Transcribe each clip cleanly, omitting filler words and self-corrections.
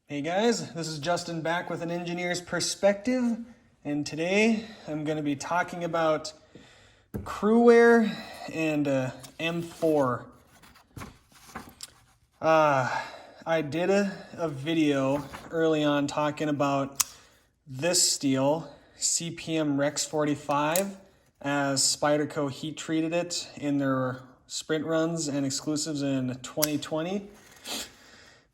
Hey guys, this is Justin back with an engineer's perspective, and today I'm going to be talking about Cruwear and M4. I did a video early on talking about this steel, CPM-Rex45, as Spyderco heat treated it in their sprint runs and exclusives in 2020.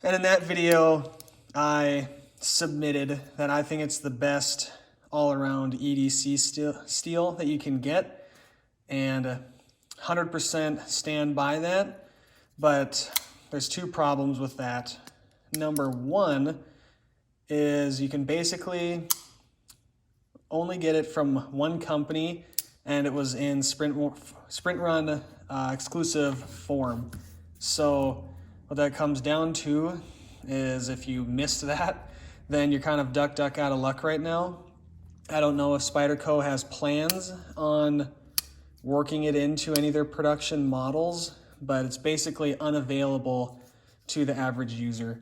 And in that video, I submitted that I think it's the best all-around EDC steel that you can get, and 100% stand by that. But there's two problems with that. Number one is you can basically only get it from one company, and it was in sprint run exclusive form. So what that comes down to is if you missed that, then you're kind of duck out of luck right now. I don't know if Spyderco has plans on working it into any of their production models, but it's basically unavailable to the average user.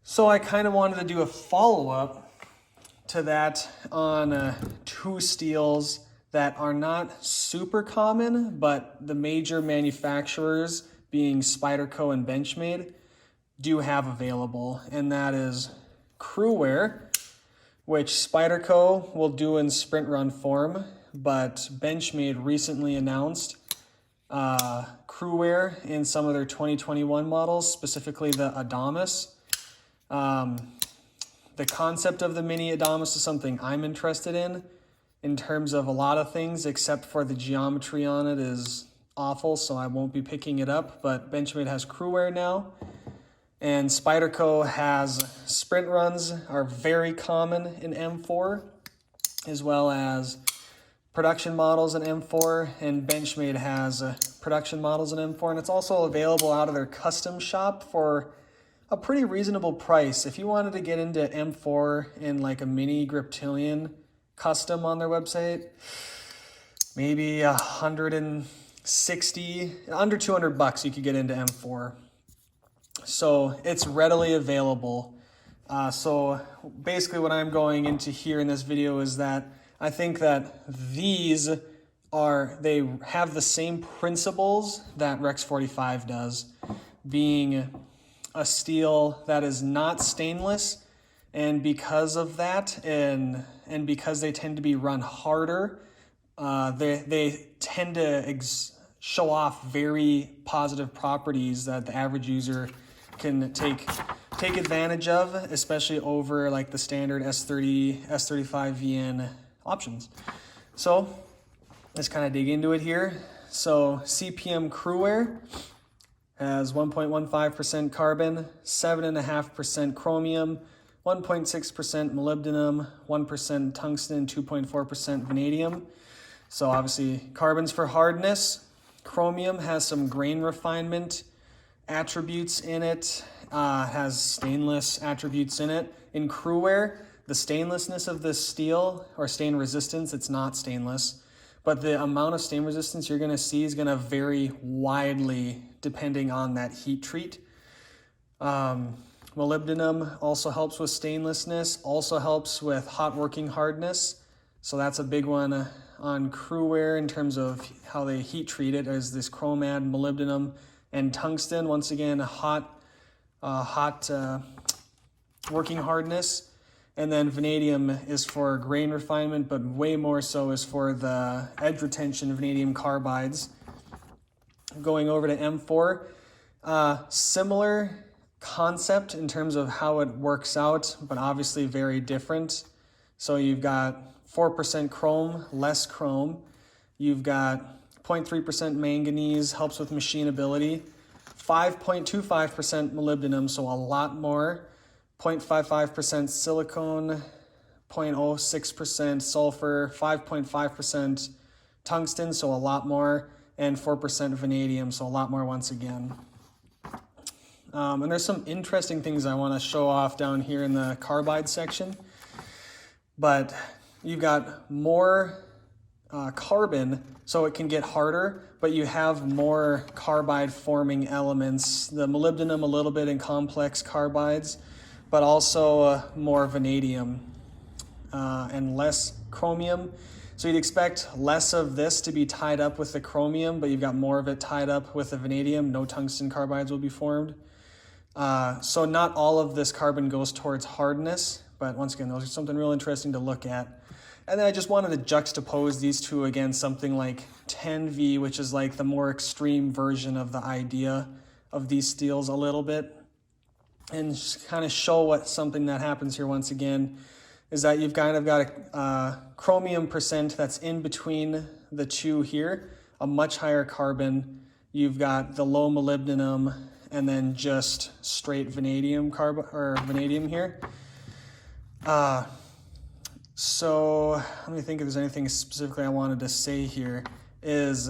So I kind of wanted to do a follow-up to that on two steels that are not super common, but the major manufacturers, being Spyderco and Benchmade, do have available, and that is Cruwear, which Spyderco will do in sprint run form, but Benchmade recently announced Cruwear in some of their 2021 models, specifically the Adamas. The concept of the mini Adamas is something I'm interested in terms of a lot of things, except for the geometry on it is awful, so I won't be picking it up. But Benchmade has Cruwear now, and Spyderco has sprint runs are very common in M4, as well as production models in M4, and Benchmade has production models in M4, and it's also available out of their custom shop for a pretty reasonable price. If you wanted to get into M4 in like a mini Griptilian custom on their website, maybe 160, under 200 bucks you could get into M4. So it's readily available. So basically what I'm going into here in this video is that I think that they have the same principles that Rex 45 does, being a steel that is not stainless, and because of that, and because they tend to be run harder, they tend to show off very positive properties that the average user can take advantage of, especially over like the standard S30, S35 VN options. So let's kind of dig into it here. So CPM-Cruwear has 1.15% carbon, 7.5% chromium, 1.6% molybdenum, 1% tungsten, 2.4% vanadium. So obviously carbon's for hardness. Chromium has some grain refinement attributes in it, has stainless attributes in it. In Cruwear, the stainlessness of this steel, or stain resistance, it's not stainless, but the amount of stain resistance you're going to see is going to vary widely depending on that heat treat. Molybdenum also helps with stainlessness, also helps with hot working hardness. So that's a big one on Cruwear in terms of how they heat treat it, as this chromad, molybdenum, and tungsten. Once again, hot working hardness. And then vanadium is for grain refinement, but way more so is for the edge retention of vanadium carbides. Going over to M4, similar concept in terms of how it works out, but obviously very different. So you've got 4% chrome, less chrome. You've got 0.3% manganese, helps with machinability. 5.25% molybdenum, so a lot more. 0.55% silicone, 0.06% sulfur, 5.5% tungsten, so a lot more, and 4% vanadium, so a lot more once again. And there's some interesting things I want to show off down here in the carbide section, but you've got more carbon, so it can get harder, but you have more carbide forming elements. The molybdenum a little bit in complex carbides, but also more vanadium and less chromium. So you'd expect less of this to be tied up with the chromium, but you've got more of it tied up with the vanadium. No tungsten carbides will be formed. So not all of this carbon goes towards hardness, but once again, those are something real interesting to look at. And then I just wanted to juxtapose these two against something like 10V, which is like the more extreme version of the idea of these steels a little bit. And just kind of show what something that happens here once again is that you've kind of got a chromium percent that's in between the two here, a much higher carbon. You've got the low molybdenum and then just straight vanadium vanadium here. So let me think if there's anything specifically I wanted to say here. Is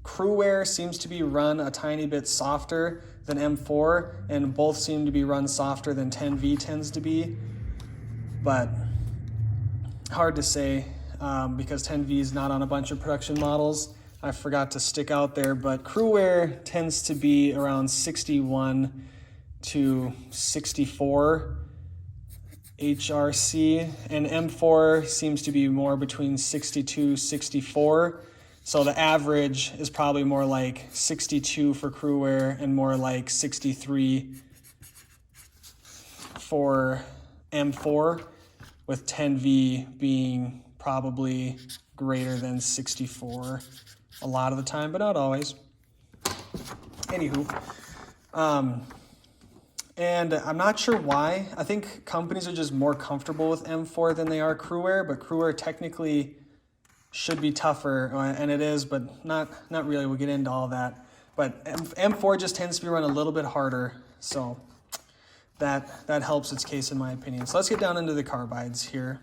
Cruwear seems to be run a tiny bit softer than M4, and both seem to be run softer than 10V tends to be, but hard to say because 10V is not on a bunch of production models. I forgot to stick out there, but Cruwear tends to be around 61 to 64 HRC, and M4 seems to be more between 62, 64. So the average is probably more like 62 for Cruwear and more like 63 for M4, with 10V being probably greater than 64 a lot of the time, but not always. Anywho, and I'm not sure why. I think companies are just more comfortable with M4 than they are Cruwear, but Cruwear technically should be tougher, and it is, but not really. We'll get into all that. But M4 just tends to be run a little bit harder, so that helps its case in my opinion. So let's get down into the carbides here,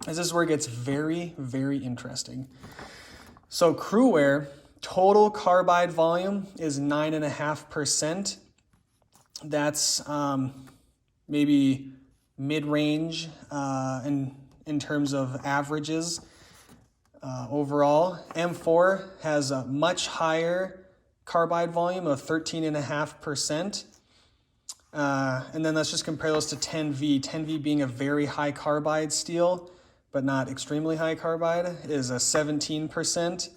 as this is where it gets very, very interesting. So Cruwear, total carbide volume is 9.5%. That's maybe mid-range in terms of averages overall. M4 has a much higher carbide volume of 13.5%. And then let's just compare those to 10V. 10V being a very high carbide steel, but not extremely high carbide, is a 17%.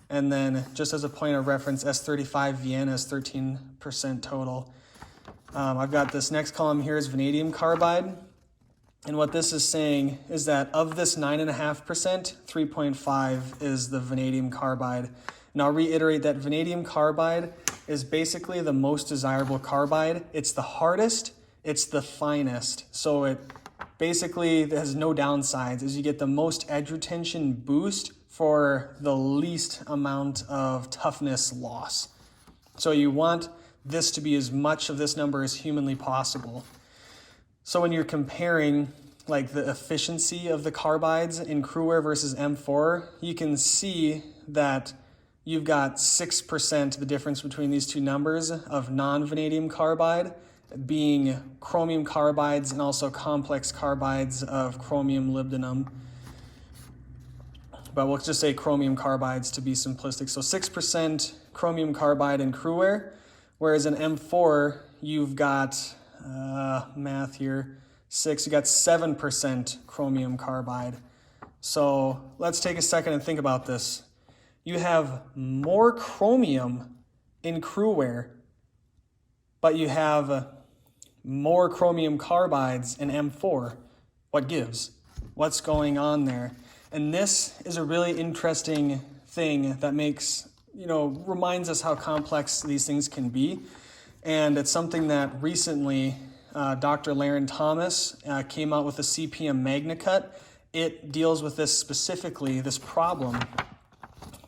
And then just as a point of reference, S35VN has 13% total. I've got this next column here is vanadium carbide. And what this is saying is that of this 9.5%, 3.5 is the vanadium carbide. And I'll reiterate that vanadium carbide is basically the most desirable carbide. It's the hardest, it's the finest. So it basically has no downsides, as you get the most edge retention boost for the least amount of toughness loss. So you want this to be as much of this number as humanly possible. So when you're comparing like the efficiency of the carbides in Cruwear versus M4, you can see that you've got 6% the difference between these two numbers of non-vanadium carbide being chromium carbides and also complex carbides of chromium molybdenum. But we'll just say chromium carbides to be simplistic. So 6% chromium carbide in Cruwear, whereas in M4, you've got, math here, you got 7% chromium carbide. So let's take a second and think about this. You have more chromium in Cruwear, but you have more chromium carbides in M4. What gives? What's going on there? And this is a really interesting thing that makes, reminds us how complex these things can be. And it's something that recently Dr. Laren Thomas came out with a CPM Magna Cut. It deals with this specifically, this problem.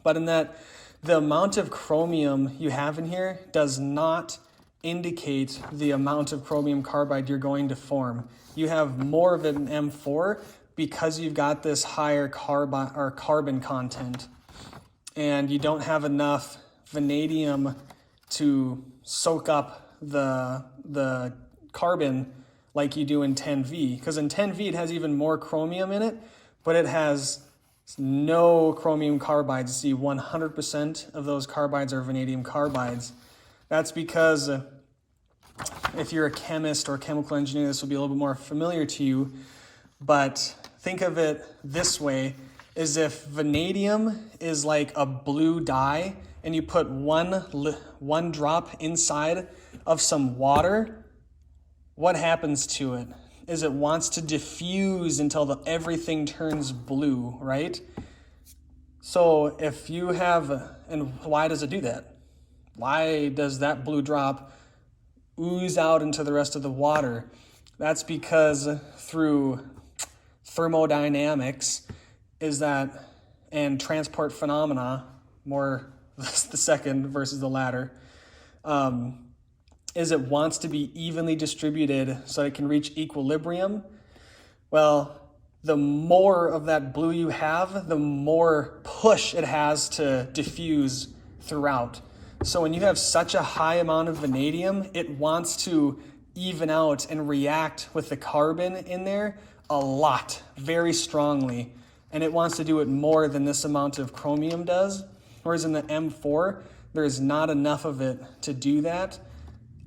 But in that the amount of chromium you have in here does not indicate the amount of chromium carbide you're going to form. You have more of it in M4 because you've got this higher carbon content, and you don't have enough vanadium to soak up the carbon like you do in 10V. Because in 10V it has even more chromium in it, but it has no chromium carbides. See, 100% of those carbides are vanadium carbides. That's because If you're a chemist or a chemical engineer, this will be a little bit more familiar to you, but think of it this way, is if vanadium is like a blue dye and you put one drop inside of some water, what happens to it? Is it wants to diffuse until everything turns blue, right? So if you have, and why does it do that? Why does that blue drop ooze out into the rest of the water? That's because through thermodynamics and transport phenomena, more the second versus the latter, is it wants to be evenly distributed so it can reach equilibrium. Well, the more of that blue you have, the more push it has to diffuse throughout. So when you have such a high amount of vanadium, it wants to even out and react with the carbon in there a lot, very strongly. And it wants to do it more than this amount of chromium does. Whereas in the M4, there's not enough of it to do that.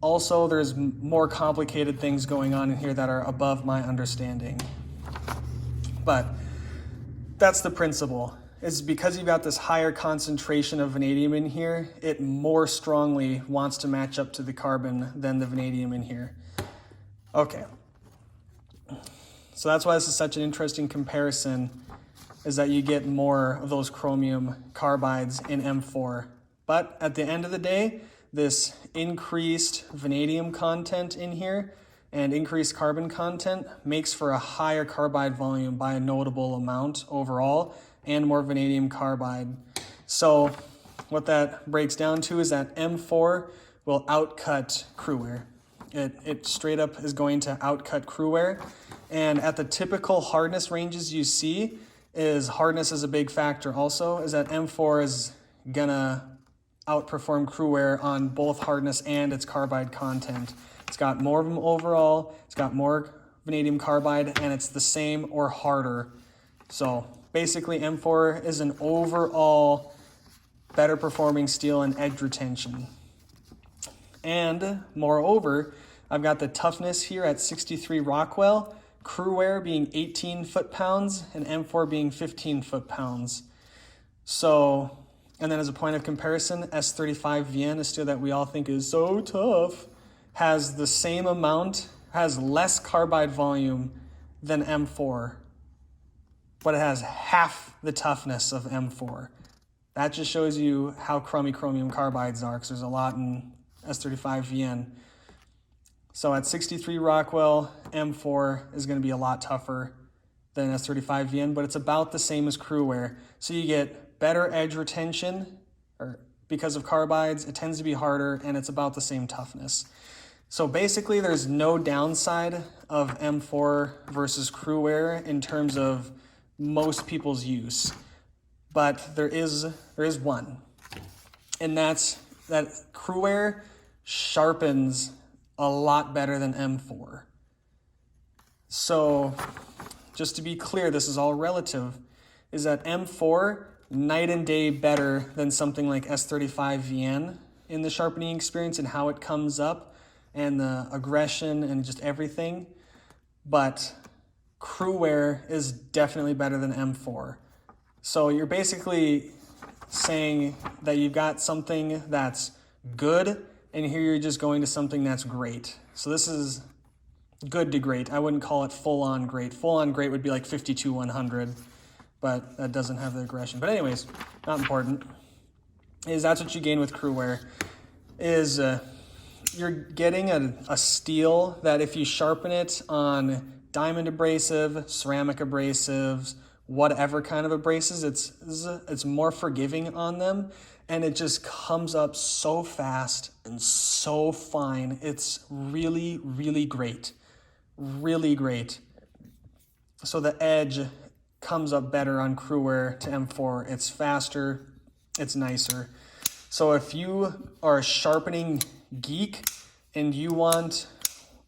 Also, there's more complicated things going on in here that are above my understanding. But that's the principle. Is because you've got this higher concentration of vanadium in here, it more strongly wants to match up to the carbon than the vanadium in here. Okay. So that's why this is such an interesting comparison, is that you get more of those chromium carbides in M4. But at the end of the day, this increased vanadium content in here and increased carbon content makes for a higher carbide volume by a notable amount overall, and more vanadium carbide. So what that breaks down to is that M4 will outcut Cruwear. It straight up is going to outcut Cruwear. And at the typical hardness ranges you see, is hardness is a big factor also, is that M4 is gonna outperform Cruwear on both hardness and its carbide content. It's got more of them overall, it's got more vanadium carbide, and it's the same or harder. So basically M4 is an overall better performing steel in edge retention. And moreover, I've got the toughness here at 63 Rockwell, Cruwear being 18 foot-pounds, and M4 being 15 foot-pounds. So, and then as a point of comparison, S35 VN, a steel that we all think is so tough, has the same amount, has less carbide volume than M4, but it has half the toughness of M4. That just shows you how crummy chromium carbides are, because there's a lot in S35 VN. So at 63 Rockwell, M4 is going to be a lot tougher than S35 VN, but it's about the same as Cruwear. So you get better edge retention, or because of carbides, it tends to be harder, and it's about the same toughness. So basically there's no downside of M4 versus Cruwear in terms of most people's use, but there is one, and that's that Cruwear sharpens a lot better than M4. So just to be clear, this is all relative, is that M4 night and day better than something like S35 VN in the sharpening experience and how it comes up and the aggression and just everything, but Cruwear is definitely better than M4. So you're basically saying that you've got something that's good, and here you're just going to something that's great. So this is good to great. I wouldn't call it full-on great. Full-on great would be like 52-100, but that doesn't have the aggression. But anyways, not important. That's what you gain with Cruwear, is you're getting a steel that if you sharpen it on diamond abrasive, ceramic abrasives, whatever kind of abrasives, it's more forgiving on them, and it just comes up so fast and so fine. It's really, really great. Really great. So the edge comes up better on Cruwear to M4. It's faster, it's nicer. So if you are a sharpening geek and you want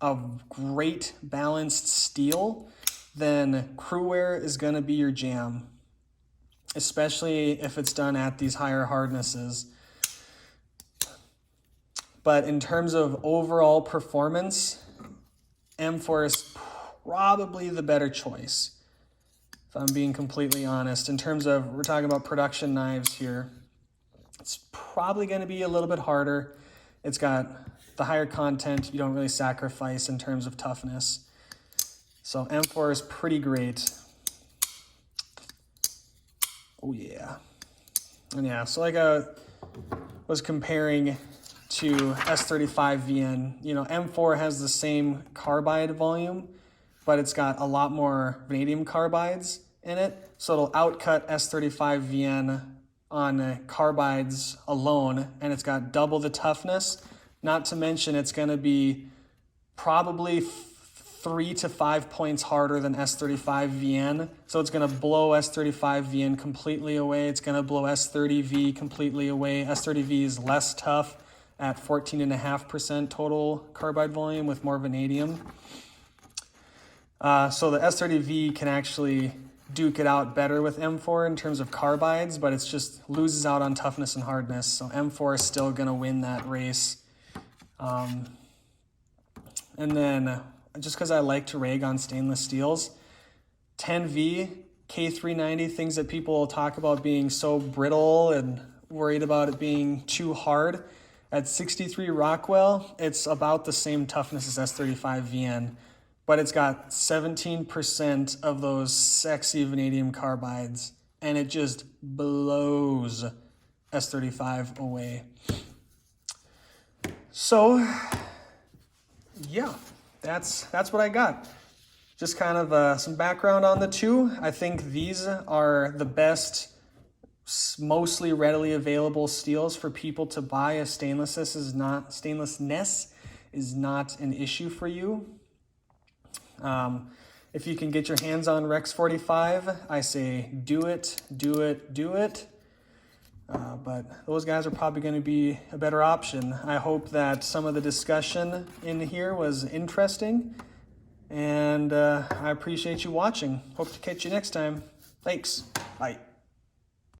a great balanced steel, then Cruwear is going to be your jam, especially if it's done at these higher hardnesses. But in terms of overall performance, M4 is probably the better choice, if I'm being completely honest. In terms of, we're talking about production knives here, it's probably going to be a little bit harder. It's got the higher content you don't really sacrifice in terms of toughness. So M4 is pretty great. Oh yeah. And yeah, so like I was comparing to S35VN, you know, M4 has the same carbide volume, but it's got a lot more vanadium carbides in it. So it'll outcut S35VN on carbides alone, and it's got double the toughness. Not to mention it's going to be probably 3 to 5 points harder than S35VN. So it's going to blow S35VN completely away. It's going to blow S30V completely away. S30V is less tough at 14.5% total carbide volume with more vanadium. So the S30V can actually duke it out better with M4 in terms of carbides, but it's just loses out on toughness and hardness. So M4 is still going to win that race. And then just because I like to rag on stainless steels, 10V, K390, things that people will talk about being so brittle and worried about it being too hard. At 63 Rockwell, it's about the same toughness as S35VN, but it's got 17% of those sexy vanadium carbides, and it just blows S35 away. So, yeah, that's what I got. Just kind of some background on the two. I think these are the best, mostly readily available steels for people to buy. A stainlessness is not an issue for you. If you can get your hands on Rex 45, I say do it. But those guys are probably going to be a better option. I hope that some of the discussion in here was interesting, and I appreciate you watching. Hope to catch you next time. Thanks. Bye.